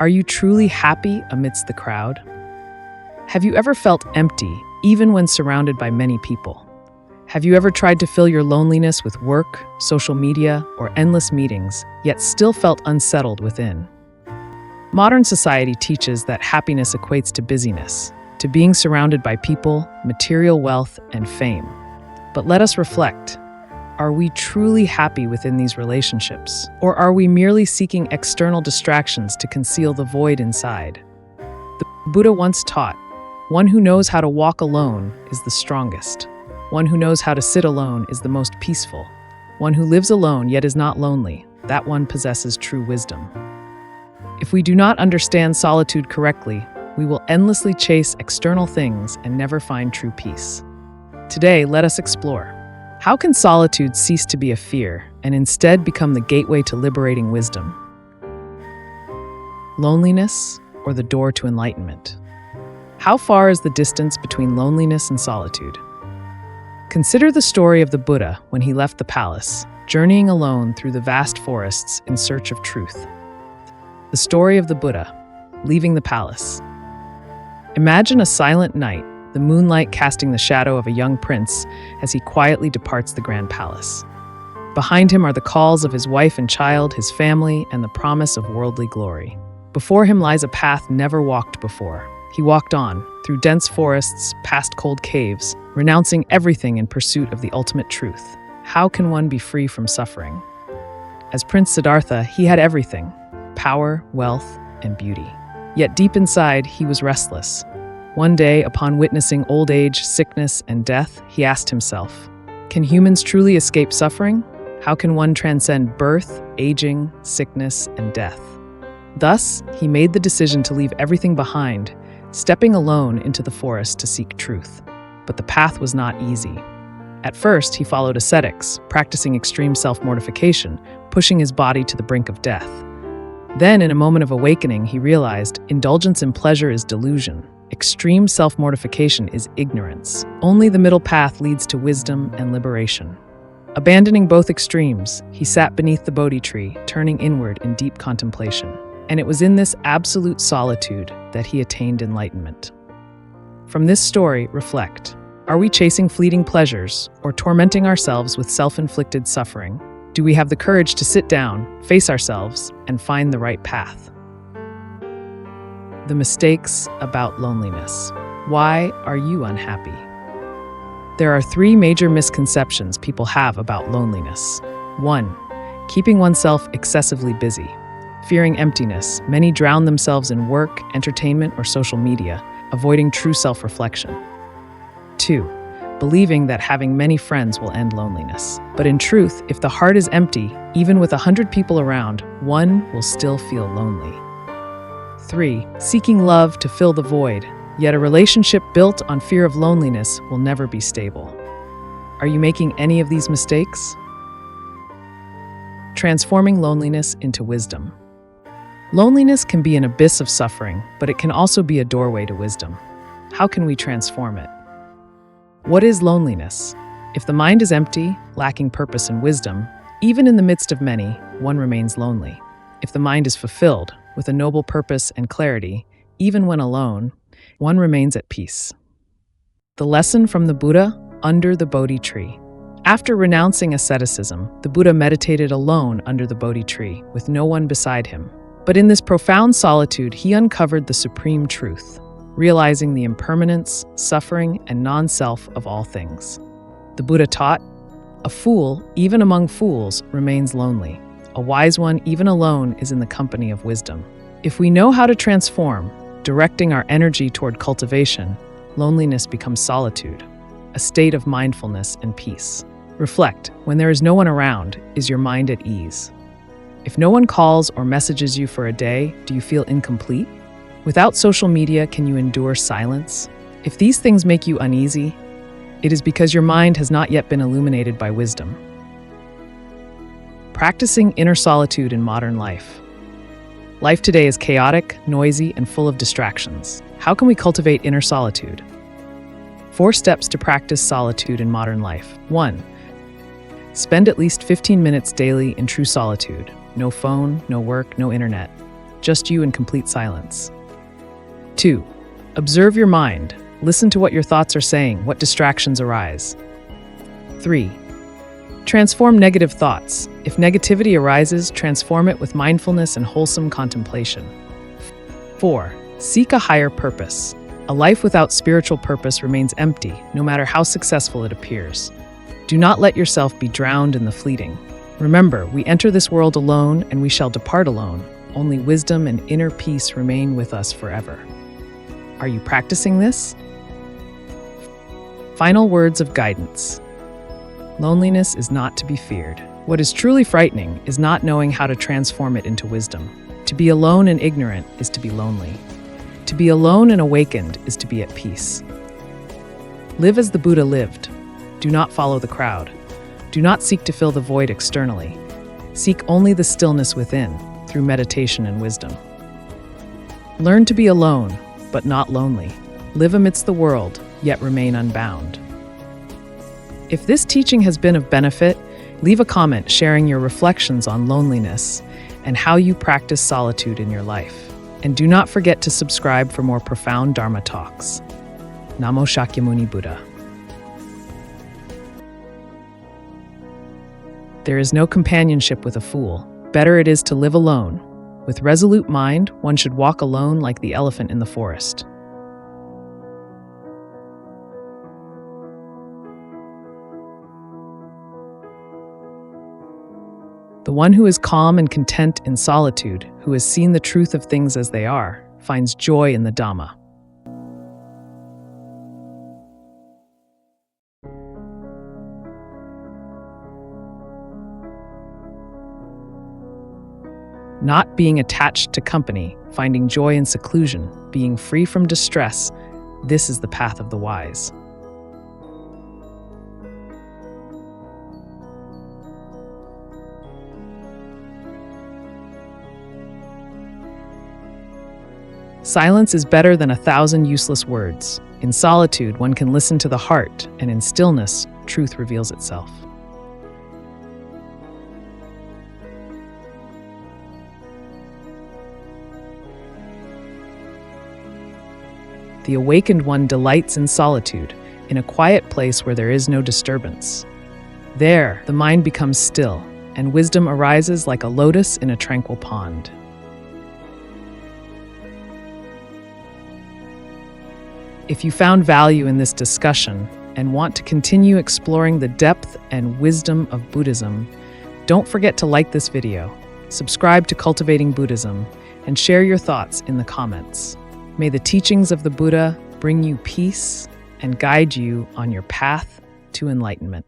Are you truly happy amidst the crowd? Have you ever felt empty, even when surrounded by many people? Have you ever tried to fill your loneliness with work, social media, or endless meetings, yet still felt unsettled within? Modern society teaches that happiness equates to busyness, to being surrounded by people, material wealth, and fame. But let us reflect. Are we truly happy within these relationships? Or are we merely seeking external distractions to conceal the void inside? The Buddha once taught, one who knows how to walk alone is the strongest. One who knows how to sit alone is the most peaceful. One who lives alone yet is not lonely, that one possesses true wisdom. If we do not understand solitude correctly, we will endlessly chase external things and never find true peace. Today, let us explore. How can solitude cease to be a fear and instead become the gateway to liberating wisdom? Loneliness or the door to enlightenment? How far is the distance between loneliness and solitude? Consider the story of the Buddha when he left the palace, journeying alone through the vast forests in search of truth. The story of the Buddha, leaving the palace. Imagine a silent night, the moonlight casting the shadow of a young prince as he quietly departs the grand palace. Behind him are the calls of his wife and child, his family, and the promise of worldly glory. Before him lies a path never walked before. He walked on, through dense forests, past cold caves, renouncing everything in pursuit of the ultimate truth. How can one be free from suffering? As Prince Siddhartha, he had everything: power, wealth, and beauty. Yet deep inside, he was restless. One day, upon witnessing old age, sickness, and death, he asked himself, can humans truly escape suffering? How can one transcend birth, aging, sickness, and death? Thus, he made the decision to leave everything behind, stepping alone into the forest to seek truth. But the path was not easy. At first, he followed ascetics, practicing extreme self-mortification, pushing his body to the brink of death. Then, in a moment of awakening, he realized indulgence in pleasure is delusion. Extreme self-mortification is ignorance. Only the middle path leads to wisdom and liberation. Abandoning both extremes, he sat beneath the Bodhi tree, turning inward in deep contemplation. And it was in this absolute solitude that he attained enlightenment. From this story, reflect. Are we chasing fleeting pleasures or tormenting ourselves with self-inflicted suffering? Do we have the courage to sit down, face ourselves, and find the right path? The mistakes about loneliness. Why are you unhappy? There are 3 major misconceptions people have about loneliness. 1. Keeping oneself excessively busy. Fearing emptiness, many drown themselves in work, entertainment, or social media, avoiding true self-reflection. 2. Believing that having many friends will end loneliness. But in truth, if the heart is empty, even with 100 people around, one will still feel lonely. 3. Seeking love to fill the void, yet a relationship built on fear of loneliness will never be stable. Are you making any of these mistakes? Transforming loneliness into wisdom. Loneliness can be an abyss of suffering, but it can also be a doorway to wisdom. How can we transform it? What is loneliness? If the mind is empty, lacking purpose and wisdom, even in the midst of many, one remains lonely. If the mind is fulfilled, with a noble purpose and clarity, even when alone, one remains at peace. The lesson from the Buddha under the Bodhi tree. After renouncing asceticism, the Buddha meditated alone under the Bodhi tree, with no one beside him. But in this profound solitude, he uncovered the supreme truth, realizing the impermanence, suffering, and non-self of all things. The Buddha taught, a fool, even among fools, remains lonely. A wise one, even alone, is in the company of wisdom. If we know how to transform, directing our energy toward cultivation, loneliness becomes solitude, a state of mindfulness and peace. Reflect, when there is no one around, is your mind at ease? If no one calls or messages you for a day, do you feel incomplete? Without social media, can you endure silence? If these things make you uneasy, it is because your mind has not yet been illuminated by wisdom. Practicing inner solitude in modern life. Life today is chaotic, noisy, and full of distractions. How can we cultivate inner solitude? 4 steps to practice solitude in modern life. 1. Spend at least 15 minutes daily in true solitude. No phone, no work, no internet. just you in complete silence. 2. Observe your mind. Listen to what your thoughts are saying, what distractions arise. 3. Transform negative thoughts. If negativity arises, transform it with mindfulness and wholesome contemplation. 4. Seek a higher purpose. A life without spiritual purpose remains empty, no matter how successful it appears. Do not let yourself be drowned in the fleeting. Remember, we enter this world alone and we shall depart alone. Only wisdom and inner peace remain with us forever. Are you practicing this? Final words of guidance. Loneliness is not to be feared. What is truly frightening is not knowing how to transform it into wisdom. To be alone and ignorant is to be lonely. To be alone and awakened is to be at peace. Live as the Buddha lived. Do not follow the crowd. Do not seek to fill the void externally. Seek only the stillness within, through meditation and wisdom. Learn to be alone, but not lonely. Live amidst the world, yet remain unbound. If this teaching has been of benefit, leave a comment sharing your reflections on loneliness and how you practice solitude in your life. And do not forget to subscribe for more profound Dharma talks. Namo Shakyamuni Buddha. There is no companionship with a fool. Better it is to live alone. With resolute mind, one should walk alone like the elephant in the forest. The one who is calm and content in solitude, who has seen the truth of things as they are, finds joy in the Dhamma. Not being attached to company, finding joy in seclusion, being free from distress, this is the path of the wise. Silence is better than 1,000 useless words. In solitude, one can listen to the heart, and in stillness, truth reveals itself. The awakened one delights in solitude, in a quiet place where there is no disturbance. There, the mind becomes still, and wisdom arises like a lotus in a tranquil pond. If you found value in this discussion and want to continue exploring the depth and wisdom of Buddhism, don't forget to like this video, subscribe to Cultivating Buddhism, and share your thoughts in the comments. May the teachings of the Buddha bring you peace and guide you on your path to enlightenment.